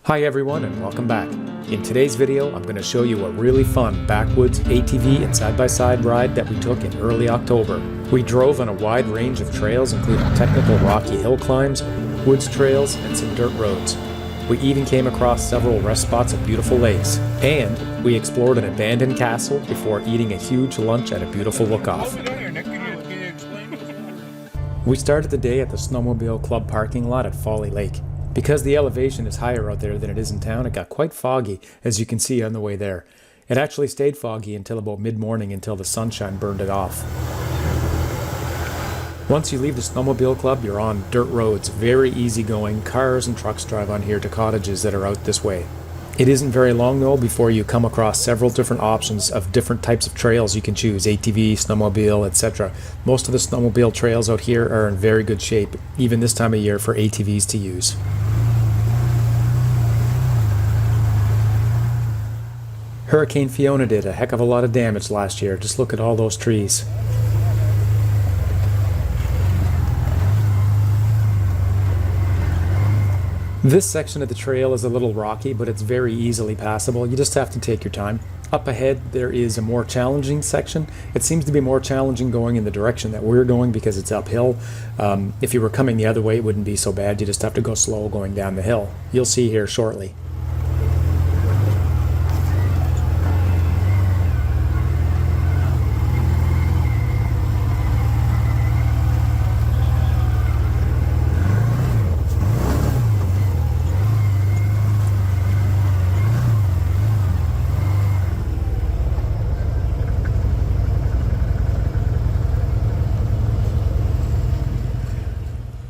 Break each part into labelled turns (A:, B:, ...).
A: Hi everyone and welcome back. In today's video, I'm going to show you a really fun backwoods ATV and side-by-side ride that we took in early October. We drove on a wide range of trails including technical rocky hill climbs, woods trails, and some dirt roads. We even came across several rest spots at beautiful lakes, and we explored an abandoned castle before eating a huge lunch at a beautiful look-off. We started the day at the Snowmobile Club parking lot at Folly Lake. Because the elevation is higher out there than it is in town, it got quite foggy, as you can see on the way there. It actually stayed foggy until about mid-morning until the sunshine burned it off. Once you leave the Snowmobile Club, you're on dirt roads, very easygoing. Cars and trucks drive on here to cottages that are out this way. It isn't very long though before you come across several different options of different types of trails you can choose, ATV, snowmobile, etc. Most of the snowmobile trails out here are in very good shape, even this time of year for ATVs to use. Hurricane Fiona did a heck of a lot of damage last year. Just look at all those trees. This section of the trail is a little rocky, but it's very easily passable. You just have to take your time. Up ahead, there is a more challenging section. It seems to be more challenging going in the direction that we're going because it's uphill. If you were coming the other way, it wouldn't be so bad. You just have to go slow going down the hill. You'll see here shortly.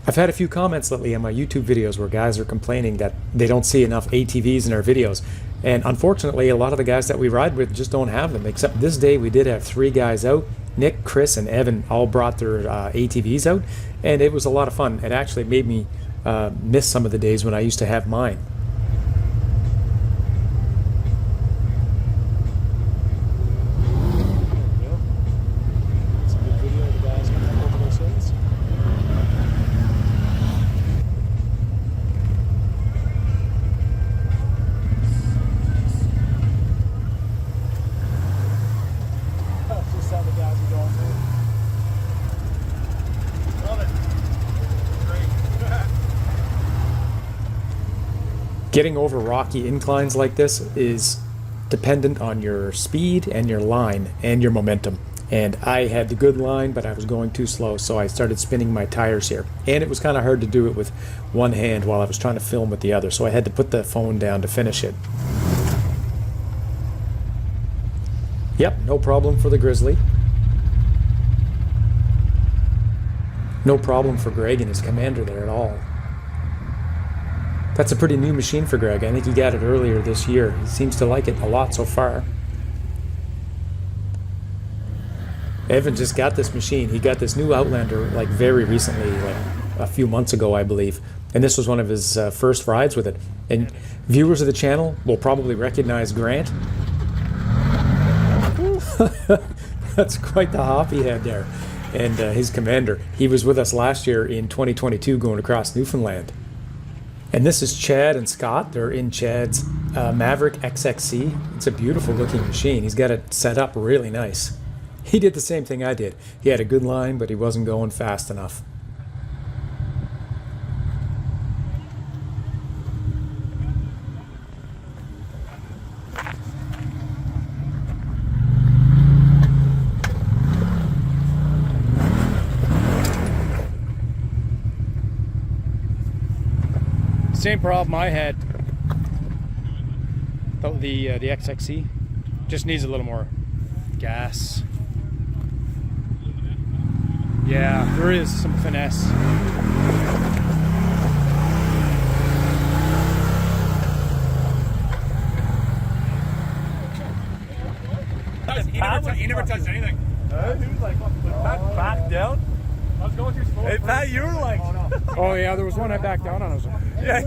A: I've had a few comments lately on my YouTube videos where guys are complaining that they don't see enough ATVs in our videos. And unfortunately, a lot of the guys that we ride with just don't have them, except this day we did have 3 guys out. Nick, Chris, and Evan all brought their ATVs out, and it was a lot of fun. It actually made me miss some of the days when I used to have mine. Getting over rocky inclines like this is dependent on your speed and your line and your momentum. And I had the good line, but I was going too slow, so I started spinning my tires here. And it was kind of hard to do it with one hand while I was trying to film with the other, so I had to put the phone down to finish it. Yep, no problem for the Grizzly. No problem for Greg and his commander there at all. That's a pretty new machine for Greg. I think he got it earlier this year. He seems to like it a lot so far. Evan just got this machine. He got this new Outlander like very recently, like a few months ago, I believe. And this was one of his first rides with it. And viewers of the channel will probably recognize Grant. That's quite the hop he had there. And his commander. He was with us last year in 2022 going across Newfoundland. And this is Chad and Scott. They're in Chad's Maverick XXC. It's a beautiful looking machine. He's got it set up really nice. He did the same thing I did. He had a good line, but he wasn't going fast enough. Same problem I had. The XXC just needs a little more gas. Yeah, there is some finesse.
B: He never touched anything.
C: He was like, back down.
B: I was going through slow.
C: Hey, Pat, you were like...
A: Oh yeah, there was one I backed down on.
C: Yeah,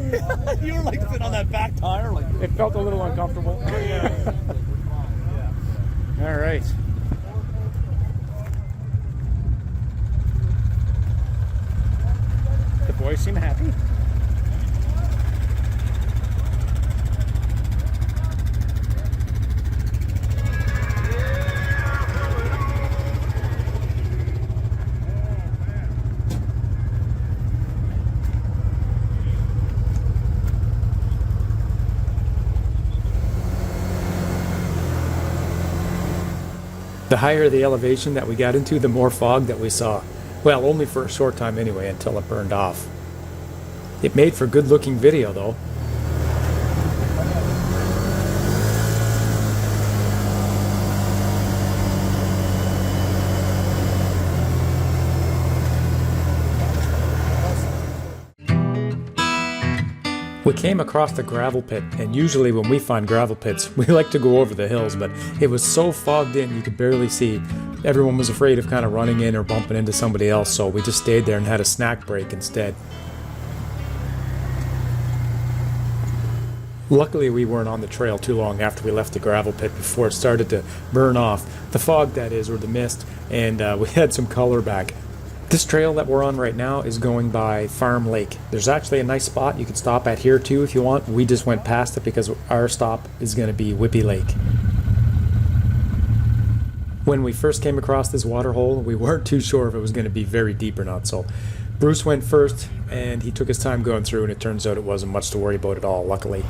C: you were like sitting on that back tire. Like
A: It felt a little uncomfortable.
C: yeah.
A: All right. The boys seem happy. The higher the elevation that we got into, the more fog that we saw. Well, only for a short time anyway, until it burned off. It made for good looking video though. We came across the gravel pit, and usually when we find gravel pits, we like to go over the hills, but it was so fogged in you could barely see. Everyone was afraid of kind of running in or bumping into somebody else, so we just stayed there and had a snack break instead. Luckily we weren't on the trail too long after we left the gravel pit before it started to burn off. The fog, that is, or the mist, and we had some color back. This trail that we're on right now is going by Farm Lake. There's actually a nice spot you can stop at here too if you want. We just went past it because our stop is going to be Whippey Lake. When we first came across this water hole, we weren't too sure if it was going to be very deep or not, so Bruce went first and he took his time going through, and it turns out it wasn't much to worry about at all, luckily.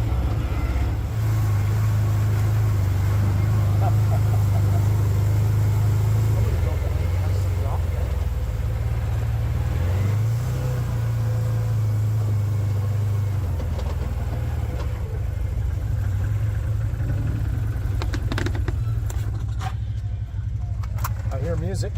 A: I hear music.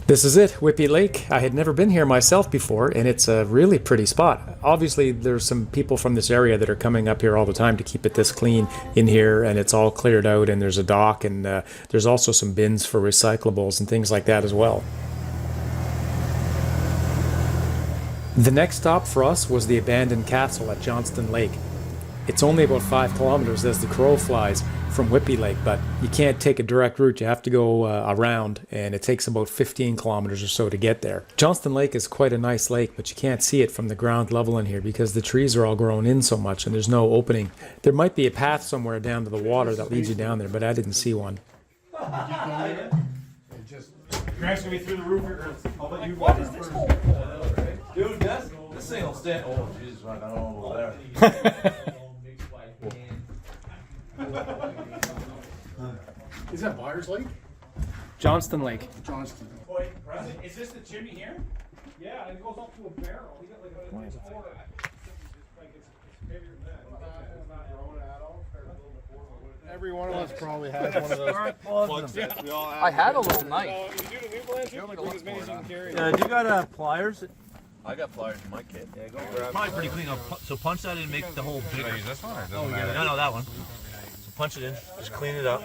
A: This is it, Whippey Lake. I had never been here myself before, and it's a really pretty spot. Obviously, there's some people from this area that are coming up here all the time to keep it this clean in here, and it's all cleared out, and there's a dock, and there's also some bins for recyclables and things like that as well. The next stop for us was the abandoned castle at Johnston Lake. It's only about 5 kilometers as the crow flies from Whippey Lake, but you can't take a direct route. You have to go around, and it takes about 15 kilometers or so to get there. Johnston Lake is quite a nice lake, but you can't see it from the ground level in here because the trees are all grown in so much and there's no opening. There might be a path somewhere down to the water that leads you down there, but I didn't see one.
B: Grant's gonna be through the roof here. I'll let you.
C: What is this hole? Dude, this thing will stand. Oh, Jesus, I don't know over there.
D: Is that Byers Lake?
A: Johnston Lake.
D: Johnston.
B: Wait, is this the chimney here? Yeah, it goes up to a barrel. We got like a quarter. It's bigger than that.
D: Every one of us probably has one of those.
C: I had a little knife.
B: You do the new plans, you can bring as many as you can carry.
C: Do you got pliers?
E: I got pliers in my kit. Yeah, go
C: It's probably pretty clean. So punch that in and make the hole bigger.
B: This one or
C: No, that one. So punch it in. Just clean it up.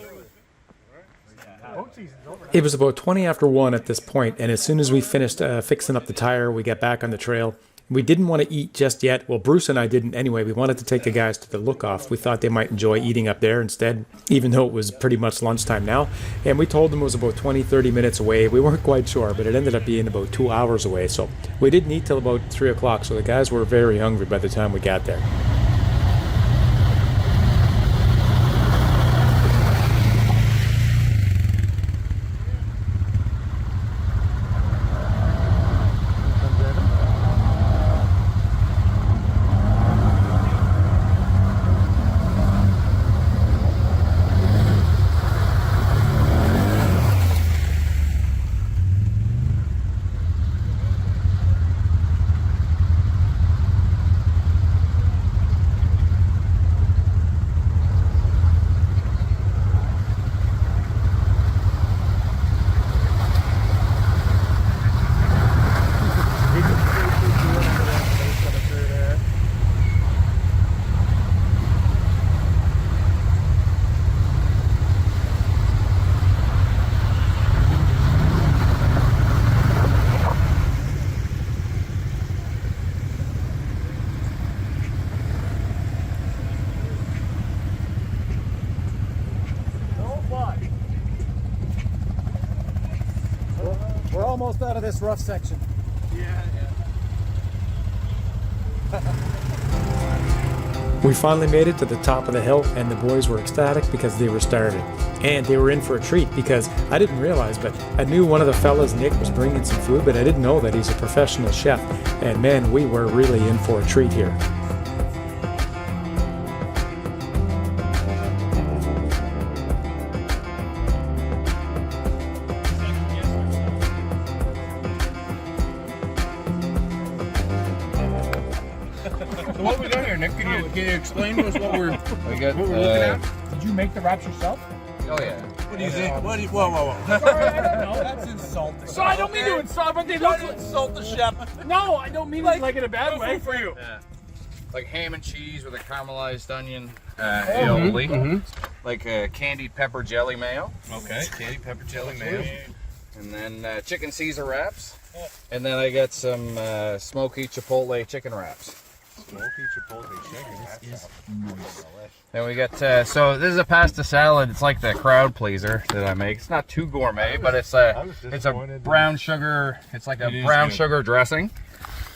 A: It was about 20 after 1 at this point, and as soon as we finished fixing up the tire, we got back on the trail. We didn't want to eat just yet. Well, Bruce and I didn't anyway. We wanted to take the guys to the look-off. We thought they might enjoy eating up there instead, even though it was pretty much lunchtime now. And we told them it was about 20-30 minutes away. We weren't quite sure, but it ended up being about 2 hours away. So we didn't eat till about 3 o'clock, so the guys were very hungry by the time we got there.
D: We're almost out of this rough section.
B: Yeah.
A: We finally made it to the top of the hill, and the boys were ecstatic because they were starving. And they were in for a treat because I didn't realize, but I knew one of the fellas, Nick, was bringing some food, but I didn't know that he's a professional chef. And man, we were really in for a treat here.
D: So what we got here, Nick? Can you explain to us what we're
E: We got,
D: looking at?
B: Did you make the wraps yourself?
E: oh yeah.
C: What do you think? Whoa. That's insulting.
B: So I don't mean to insult, but they look like...
C: Insult the chef.
B: No, I don't mean it like in a bad way for you.
E: Yeah. Like ham and cheese with a caramelized onion aioli. Like a candied pepper jelly mayo. Okay, candied pepper jelly mayo. And then chicken Caesar wraps. And then I got some smoky chipotle chicken wraps.
D: Smoky chipotle chicken. This is nice.
E: Then we got, so this is a pasta salad. It's like the crowd pleaser that I make. It's not too gourmet, but it's a brown sugar, it's like a brown sugar dressing.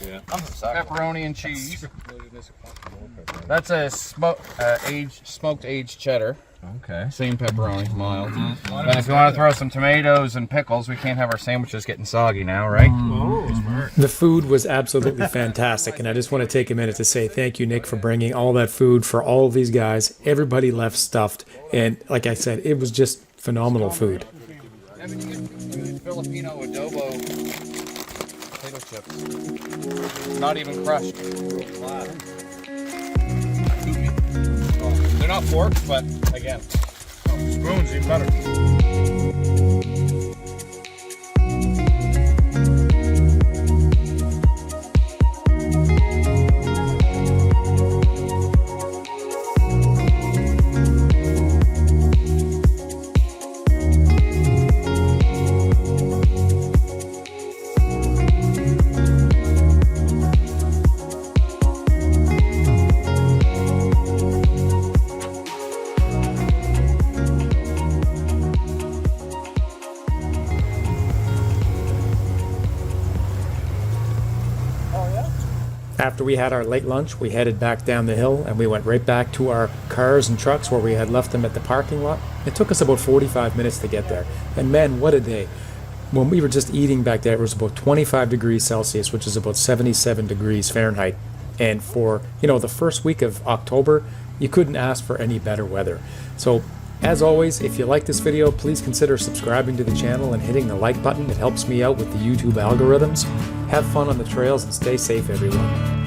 D: Yeah.
E: Pepperoni and cheese. That's a smoked aged cheddar.
C: Okay.
E: Same pepperoni, mild. And if you want to throw some tomatoes and pickles, we can't have our sandwiches getting soggy now, right?
D: Oh, smart.
A: The food was absolutely fantastic, and I just want to take a minute to say thank you, Nick, for bringing all that food for all of these guys. Everybody left stuffed, and like I said, it was just phenomenal food.
E: Filipino adobo potato chips. Not even crushed. They're not forked, but again.
D: Spoons even better.
A: After we had our late lunch, we headed back down the hill and we went right back to our cars and trucks where we had left them at the parking lot. It took us about 45 minutes to get there. And man, what a day. When we were just eating back there, it was about 25 degrees Celsius, which is about 77 degrees Fahrenheit. And for, the first week of October, you couldn't ask for any better weather. So, as always, if you like this video, please consider subscribing to the channel and hitting the like button. It helps me out with the YouTube algorithms. Have fun on the trails and stay safe, everyone.